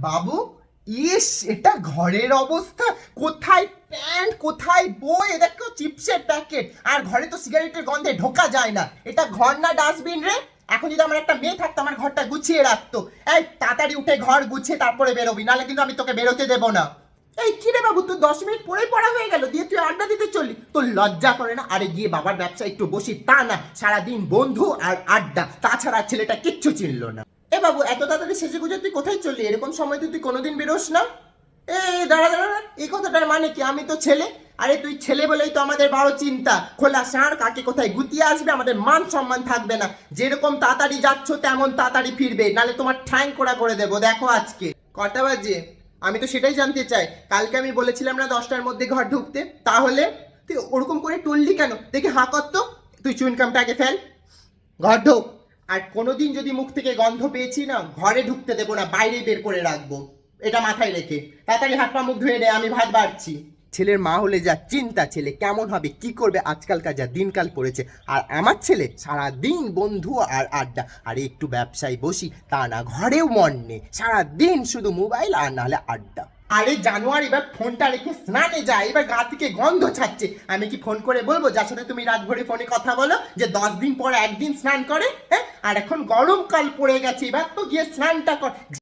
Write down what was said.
বাবু, ইস এটা ঘরের অবস্থা। কোথায় প্যান্ট, কোথায় বই, এটা কেউ চিপসের প্যাকেট, আর ঘরে তো সিগারেটের গন্ধে ঢোকা যায় না। এটা ঘর না ডাস্টবিন রে? এখন যদি আমার একটা মেয়ে থাকতো আমার ঘরটা গুছিয়ে রাখতো। এই তাড়াতাড়ি উঠে ঘর গুছিয়ে তারপরে বেরোবি, নাহলে কিন্তু আমি তোকে বেরোতে দেবো না। এই কি রে বাবু, তোর 10 মিনিট পরেই পড়া হয়ে গেল, দিয়ে তুই আড্ডা দিতে চললি? তোর লজ্জা করে না? আরে গিয়ে বাবার ব্যবসা একটু বসি, তা না সারাদিন বন্ধু আর আড্ডা, তাছাড়া ছেলেটা কিচ্ছু চিনলো না। এ বাবু, এত তাড়াতাড়ি সেজে গুজে তুই কোথায় চললি? এরকম সময় তুই কোনোদিন বেরোস না। এ দাঁড়া দাঁড়া দাঁড়া, এই কথাটার মানে কি? আমি তো ছেলে। আরে তুই ছেলে বলেই তো আমাদের বড় চিন্তা, খোলা ষাঁড় কাকে কোথায় গুতিয়ে আসবে, আমাদের মান সম্মান থাকবে না। যেরকম তাড়াতাড়ি যাচ্ছ তেমন তাড়াতাড়ি ফিরবে, নালে তোমার ঠ্যাং কোড়া করে দেবো। দেখো আজকে কটা বাজে? আমি তো সেটাই জানতে চাই। কালকে আমি বলেছিলাম না 10টার মধ্যে ঘর ঢুকতে? তাহলে তুই ওরকম করে টললি কেন? দেখি হাঁ কর তো। তুই চুইনকামটা আগে ফেল, ঘর ঢোক। আর কোনোদিন যদি মুখ থেকে গন্ধ পেয়েছি না, ঘরে ঢুকতে দেবো না, বাইরে বের করে রাখবো। এটা মাথায় রেখে তাড়াতাড়ি হাত পা মুখ ধুয়ে নে, আমি ভাত বাড়ছি। ছেলের মা হলে যা চিন্তা, ছেলে কেমন হবে, কি করবে, আজকালকার যা দিনকাল পড়েছে। আর আমার ছেলে সারাদিন বন্ধু আর আড্ডা, আর একটু ব্যবসায় বসি তা না, ঘরেও মন নেই, সারাদিন শুধু মোবাইল আর নাহলে আড্ডা। আরে জানোয়ার, এবার ফোনটা রেখে স্নানে যায়, এবার গা থেকে গন্ধ ছাড়ছে। আমি কি ফোন করে বলবো যার সাথে তুমি রাত ভরে ফোনে কথা বলো যে 10 দিন পর একদিন স্নান করে? হ্যাঁ, আর এখন গরমকাল পড়ে গেছে, এবার তো গিয়ে স্নানটা কর।